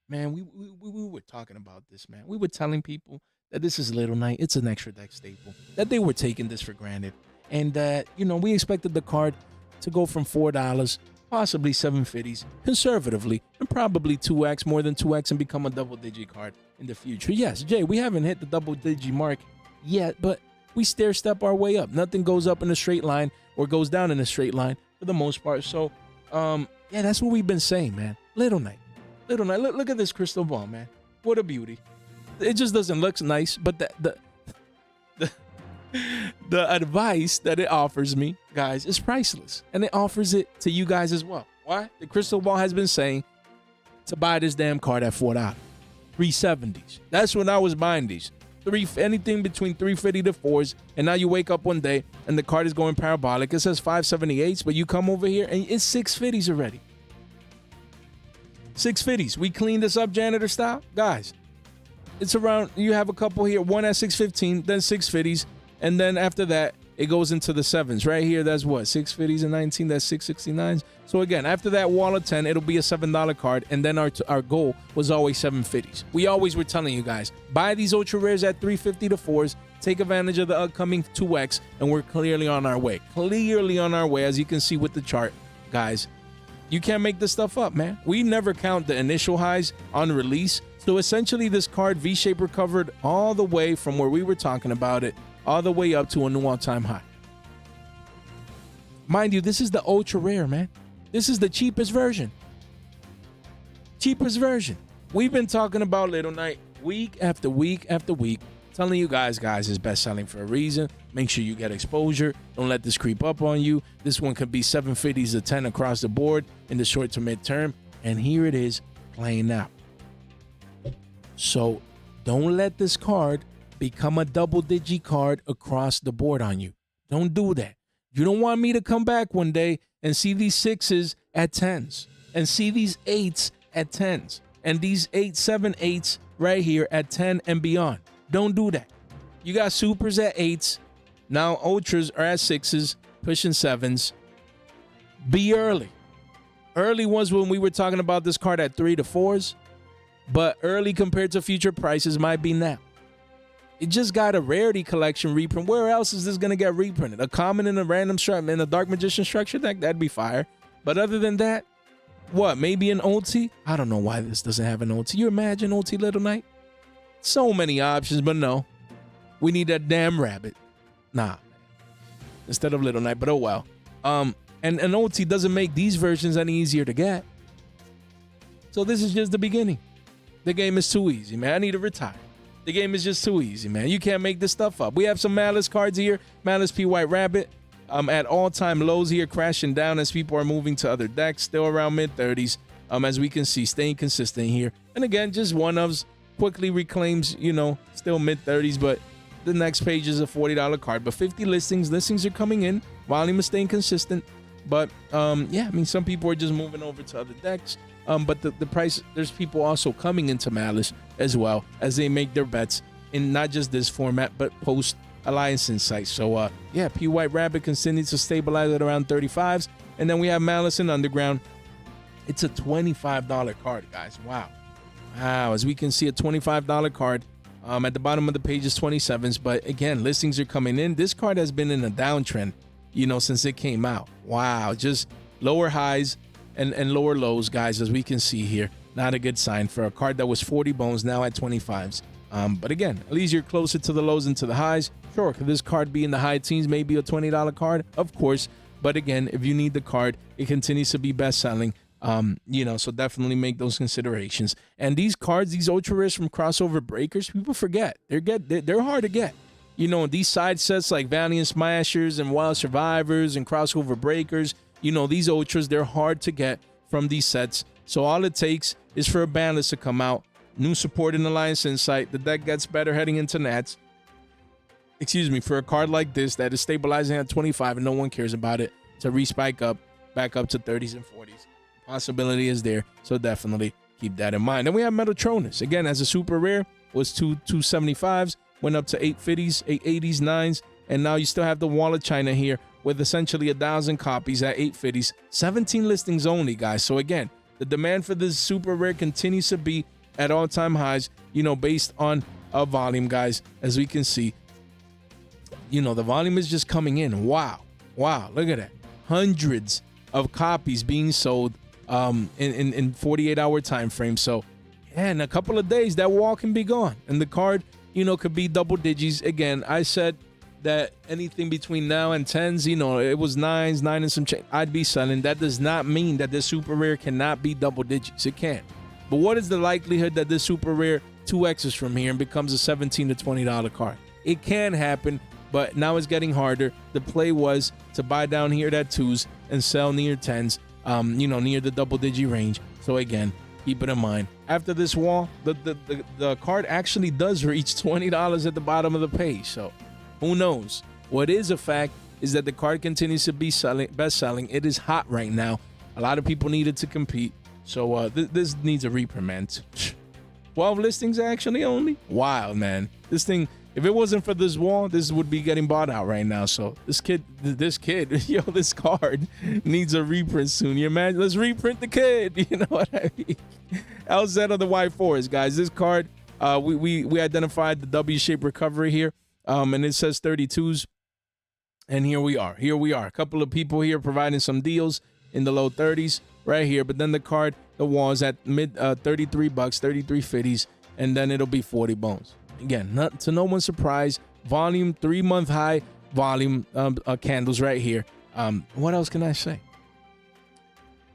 Man, we were talking about this, man. We were telling people that this is Little Knight. It's an extra deck staple. That they were taking this for granted. And that, you know, we expected the card to go from $4, possibly $7.50s, conservatively, and probably 2x, more than 2x, and become a double-digit card in the future. Yes, Jay, we haven't hit the double-digit mark yet, but we stair-step our way up. Nothing goes up in a straight line or goes down in a straight line for the most part. So, yeah, that's what we've been saying, man. Little Knight. Look at this crystal ball, man. What a beauty. It just doesn't look nice, but the advice that it offers me, guys, is priceless. And it offers it to you guys as well. Why? The crystal ball has been saying to buy this damn card at $4. 370s. That's when I was buying these. Anything between 350 to 4s, and now you wake up one day and the card is going parabolic. It says 578s, but you come over here and it's 650s already. 650s. We cleaned this up janitor style, guys. It's around. You have a couple here. One at 615, then 650s, and then after that it goes into the 7s. Right here, that's what, 650s and 19. That's 669s. So again, after that wall of 10, it'll be a $7 card, and then our goal was always 750s. We always were telling you guys, buy these ultra rares at 350 to 4s, take advantage of the upcoming 2x, and we're clearly on our way. Clearly on our way, as you can see with the chart, guys. You can't make this stuff up, man. We never count the initial highs on release. So essentially, this card V-Shape recovered all the way from where we were talking about it, all the way up to a new all-time high. Mind you, this is the ultra rare, man. This is the cheapest version. Cheapest version. We've been talking about Little Knight week after week after week, telling you guys, is best selling for a reason. Make sure you get exposure. Don't let this creep up on you. This one could be 750s to 10 across the board in the short to mid-term. And here it is playing out. So don't let this card become a double-digit card across the board on you. Don't do that. You don't want me to come back one day and see these 6s at 10s and see these 8s at 10s and these 7 8s right here at 10 and beyond. Don't do that. You got supers at 8s. Now ultras are at 6s, pushing 7s. Be early. Early was when we were talking about this card at 3 to 4s, but early compared to future prices might be now. It just got a rarity collection reprint. Where else is this going to get reprinted? A common and a random in a Dark Magician structure deck? That'd be fire. But other than that, what? Maybe an OT? I don't know why this doesn't have an OT. You imagine OT Little Knight? So many options, but no. We need that damn rabbit. Nah. instead of Little Knight, but oh well. And OT doesn't make these versions any easier to get. So this is just the beginning. The game is too easy, man. I need to retire. The game is just too easy, man. You can't make this stuff up. We have some Malice cards here. Malice P White Rabbit at all-time lows here, crashing down as people are moving to other decks. Still around mid-30s, as we can see, staying consistent here. And again, just one-ofs. Quickly reclaims, you know, still mid-30s, but the next page is a $40 card. But 50 listings. Listings are coming in. Volume is staying consistent. But, yeah, I mean, some people are just moving over to other decks. But the price, there's people also coming into Malice as well as they make their bets in not just this format, but post Alliance Insight. So, yeah, P White Rabbit continues to stabilize at around 35s. And then we have Malice and Underground. It's a $25 card, guys. Wow. Wow. As we can see, a $25 card. At the bottom of the page is 27s. But again, listings are coming in. This card has been in a downtrend, you know, since it came out. Wow. Just lower highs and lower lows, guys, as we can see here. Not a good sign for a card that was 40 bones, now at 25s. But again, at least you're closer to the lows and to the highs. Sure, could this card be in the high teens, maybe a $20 card? Of course. But again, if you need the card, it continues to be best selling. You know, so definitely make those considerations. And these cards, these ultra rares from crossover breakers, people forget. They're hard to get. You know, these side sets like Valiant Smashers and Wild Survivors and crossover breakers, you know, these ultras, they're hard to get from these sets. So all it takes is for a ban list to come out. New support in Alliance Insight. The deck gets better heading into Nats. Excuse me, for a card like this that is stabilizing at 25 and no one cares about it, to respike up, back up to 30s and 40s. Possibility is there, so definitely keep that in mind. Then we have Metaltronus. Again, as a super rare, was 275s, went up to 850s, 880s, 9s, and now you still have the Wall of China here with essentially 1,000 copies at 850s. 17 listings only, guys. So again, the demand for this super rare continues to be at all-time highs, you know, based on a volume, guys, as we can see. You know, the volume is just coming in. Wow. Wow, look at that. Hundreds of copies being sold in 48-hour time frame. So, yeah, in a couple of days, that wall can be gone. And the card, you know, could be double digits. Again, I said that anything between now and 10s, you know, it was 9s, 9 and some change, I'd be selling. That does not mean that this super rare cannot be double digits. It can't. But what is the likelihood that this super rare 2X's from here and becomes a $17 to $20 card? It can happen, but now it's getting harder. The play was to buy down here at 2s and sell near 10s, you know, near the double-digit range. So again, keep it in mind. After this wall, the card actually does reach $20 at the bottom of the page. So who knows? What is a fact is that the card continues to be best-selling. It is hot right now. A lot of people needed to compete. So this needs a reprint. 12 listings actually only? Wild, man. This thing, if it wasn't for this wall, this would be getting bought out right now. So this kid, yo, this card needs a reprint soon. You imagine? Let's reprint the kid. You know what I mean? Elzette of the White Forest, guys. This card, we identified the W-shaped recovery here, and it says 32s. And here we are. Here we are. A couple of people here providing some deals in the low 30s right here. But then the card, the wall is at mid 33 bucks, 33.50s, and then it'll be 40 bones. Again, not to no one's surprise, volume 3-month high volume candles right here. What else can I say?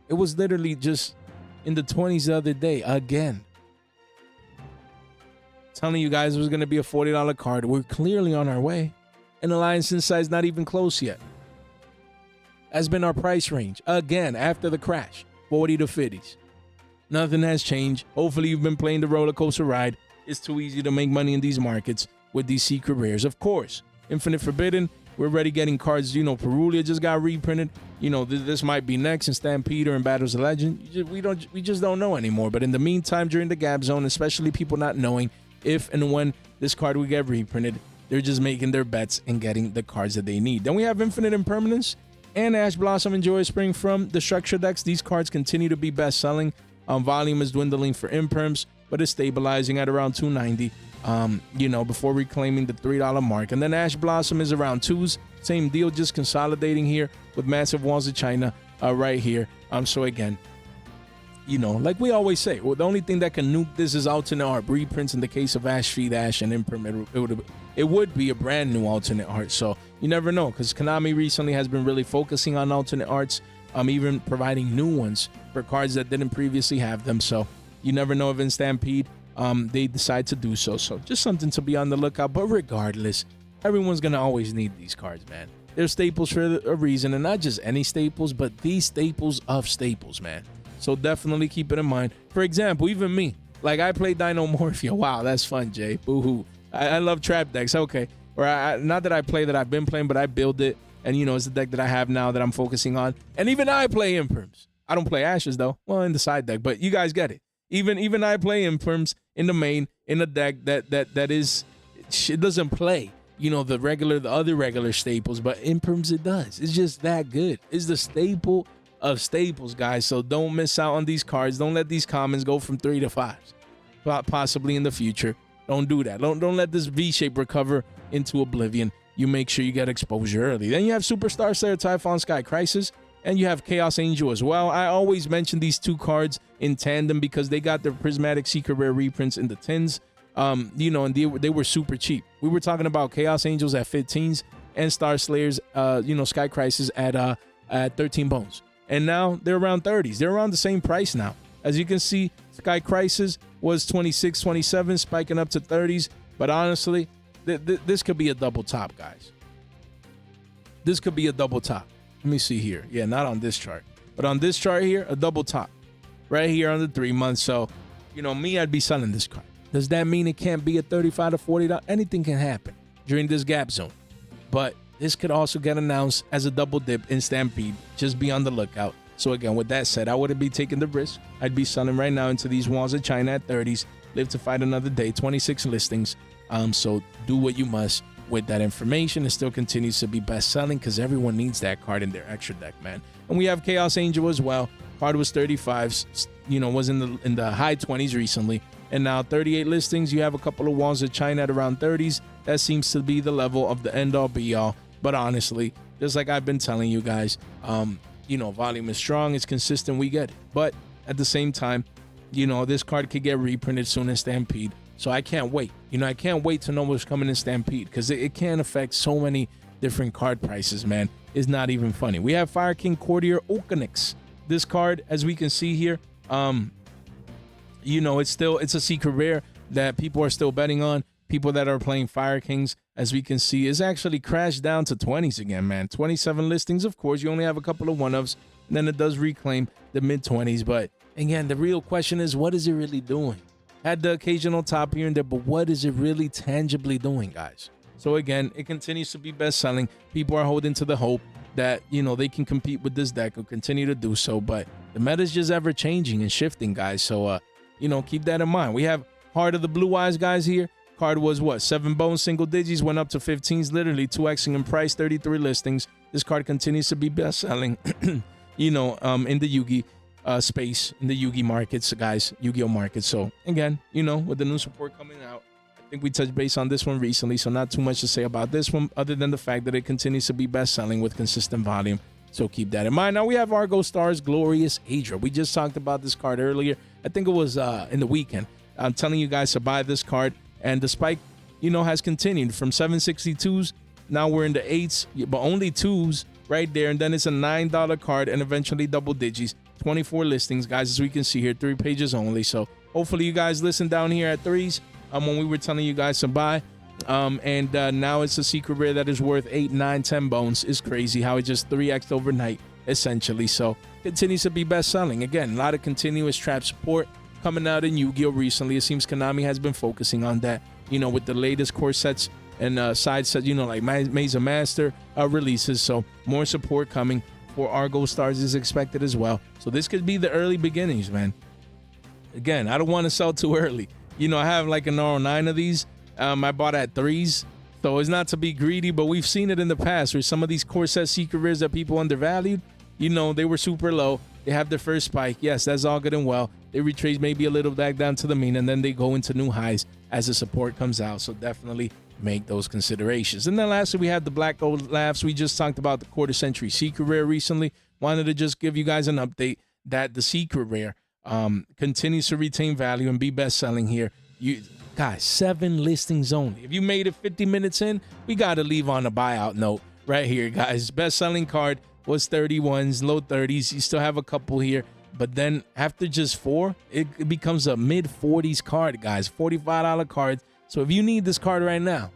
It was literally just in the 20s the other day again. Telling you guys it was going to be a $40 card. We're clearly on our way. And Alliance Insight's not even close yet. That's been our price range. Again, after the crash, 40 to 50s. Nothing has changed. Hopefully you've been playing the roller coaster ride. It's too easy to make money in these markets with these secret rares. Of course, Infinite Forbidden, we're already getting cards. You know, Perulia just got reprinted. You know, this might be next in Stampeder and Battles of Legend. We just don't know anymore. But in the meantime, during the gap zone, especially people not knowing if and when this card will get reprinted, they're just making their bets and getting the cards that they need. Then we have Infinite Impermanence and Ash Blossom and Joy Spring from the structure decks. These cards continue to be best selling. Volume is dwindling for Imperms, but it's stabilizing at around 290, you know, before reclaiming the $3 mark. And then Ash Blossom is around 2s. Same deal, just consolidating here with massive walls of China right here. So again, you know, like we always say, well, the only thing that can nuke this is alternate art reprints. In the case of Ash Feed, Ash, and Imperm, it would be a brand new alternate art. So You never know, because Konami recently has been really focusing on alternate arts, even providing new ones for cards that didn't previously have them. So you never know if in Stampede they decide to do so. So just something to be on the lookout. But regardless, everyone's going to always need these cards, man. They're staples for a reason, and not just any staples, but these staples of staples, man. So definitely keep it in mind. For example, even me, like I play Dinomorphia. Wow, that's fun, Jay. Boo-hoo. I love trap decks. Okay. Or not that I play that I've been playing, but I build it. And, you know, it's the deck that I have now that I'm focusing on. And even I play Imperms. I don't play Ashes, though. Well, in the side deck. But you guys get it. Even I play Imperms in the main, in a deck that is, it doesn't play, you know, the other regular staples. But Imperms, it does. It's just that good. It's the staple of staples, guys. So don't miss out on these cards. Don't let these commons go from 3 to 5s. Possibly in the future. Don't do that. Don't let this V-shape recover into oblivion. You make sure you get exposure early. Then you have Super Starslayer, Typhon Sky Crisis, and you have Chaos Angel as well. I always mention these two cards in tandem because they got their Prismatic Secret Rare reprints in the tins. You know, and they were super cheap. We were talking about Chaos Angels at 15s and Starslayers, you know, Sky Crisis at 13 bones. And now they're around 30s. They're around the same price now. As you can see, Sky Crisis was 26, 27, spiking up to 30s. But honestly, this could be a double top, guys. This could be a double top. Let me see here. Yeah, not on this chart. But on this chart here, a double top. Right here on the 3 months. So, you know, me, I'd be selling this card. Does that mean it can't be a $35 to $40? Anything can happen during this gap zone. But this could also get announced as a double dip in Stampede. Just be on the lookout. So again, with that said, I wouldn't be taking the risk. I'd be selling right now into these walls of China at 30s. Live to fight another day. 26 listings. So do what you must with that information. It still continues to be best selling because everyone needs that card in their extra deck, man. And we have Chaos Angel as well. Card was 35s, you know, was in the high 20s recently. And now 38 listings. You have a couple of walls of China at around 30s. That seems to be the level of the end all be all. But honestly, just like I've been telling you guys, you know, volume is strong. It's consistent. We get it. But at the same time, you know, this card could get reprinted soon in Stampede. So I can't wait. You know, I can't wait to know what's coming in Stampede because it can affect so many different card prices, man. It's not even funny. We have Fire King Courtier Okanix. This card, as we can see here, you know, it's a secret rare that people are still betting on. People that are playing Fire Kings, as we can see, is actually crashed down to 20s again, man. 27 listings, of course. You only have a couple of one-ofs. Then it does reclaim the mid-20s. But again, the real question is, what is it really doing? Had the occasional top here and there, but what is it really tangibly doing, guys? So again, it continues to be best selling. People are holding to the hope that, you know, they can compete with this deck or continue to do so. But the meta is just ever changing and shifting, guys. So, you know, keep that in mind. We have Heart of the Blue Eyes guys here. Card was what? 7 bones, single digits, went up to 15s, literally 2xing in price, 33 listings. This card continues to be best selling, you know, in the Yugi space, in the Yugi markets, guys, Yu-Gi-Oh markets. So again, you know, with the new support coming out, I think we touched base on this one recently, so not too much to say about this one other than the fact that it continues to be best selling with consistent volume. So keep that in mind. Now we have Argo Stars Glorious Adra. We just talked about this card earlier. I think it was in the weekend. I'm telling you guys to buy this card, and the spike, you know, has continued from 762s. Now we're in the 8s, but only 2s right there, and then it's a $9 card and eventually double digits. 24 listings, guys, as we can see here, 3 pages only. So hopefully you guys listen down here at 3s when we were telling you guys to buy. And now it's a secret rare that is worth 8, 9, 10 bones. It's crazy how it just 3x'd overnight, essentially. So continues to be best selling. Again, a lot of continuous trap support coming out in Yu-Gi-Oh recently. It seems Konami has been focusing on that, you know, with the latest core sets and side sets, you know, like Maze Master releases. So more support coming for Argo Stars is expected as well. So this could be the early beginnings, man. Again, I don't want to sell too early. You know, I have like an R9 of these. I bought at 3s. So it's not to be greedy, but we've seen it in the past where some of these core set secret rares that people undervalued, you know, they were super low. They have their first spike. Yes, that's all good and well. They retrace maybe a little back down to the mean, and then they go into new highs as the support comes out. So definitely make those considerations. And then lastly, we have the Black Gold Laughs. We just talked about the quarter century secret rare recently. Wanted to just give you guys an update that the secret rare continues to retain value and be best selling here. You guys, 7 listings only. If you made it 50 minutes in, we got to leave on a buyout note right here, guys. Best-selling card was 31s, low 30s. You still have a couple here. But then after just 4, it becomes a mid-40s card, guys. $45 card. So if you need this card right now,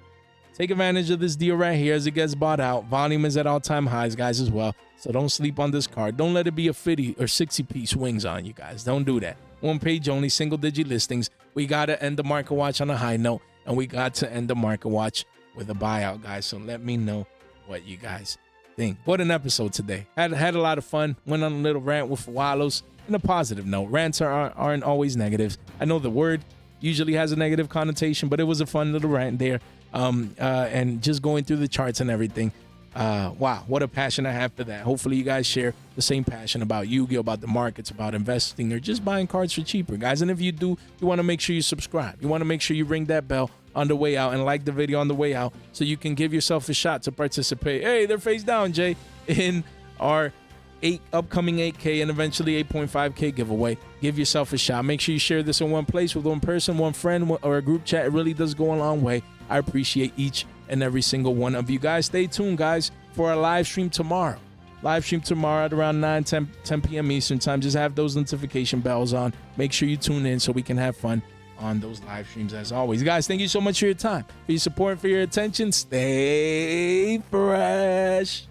take advantage of this deal right here as it gets bought out. Volume is at all-time highs, guys, as well. So don't sleep on this card. Don't let it be a 50 or 60-piece wings on you, guys. Don't do that. One page only, single-digit listings. We got to end the market watch on a high note, and we got to end the market watch with a buyout, guys. So let me know what you guys think. What an episode today. Had a lot of fun. Went on a little rant with Wallows. In a positive note, rants aren't always negative. I know the word usually has a negative connotation, but it was a fun little rant there. And just going through the charts and everything. Wow, what a passion I have for that. Hopefully you guys share the same passion about Yu-Gi-Oh, about the markets, about investing, or just buying cards for cheaper, guys. And if you do, you want to make sure you subscribe. You want to make sure you ring that bell on the way out and like the video on the way out so you can give yourself a shot to participate. Hey, they're face down, Jay, in our upcoming 8K and eventually 8.5K giveaway. Give yourself a shot. Make sure you share this in one place with one person, one friend, or a group chat. It really does go a long way. I appreciate each and every single one of you guys. Stay tuned, guys, for our live stream tomorrow. Live stream tomorrow at around 10 p.m. Eastern time. Just have those notification bells on. Make sure you tune in so we can have fun on those live streams as always. Guys, thank you so much for your time, for your support, for your attention. Stay fresh.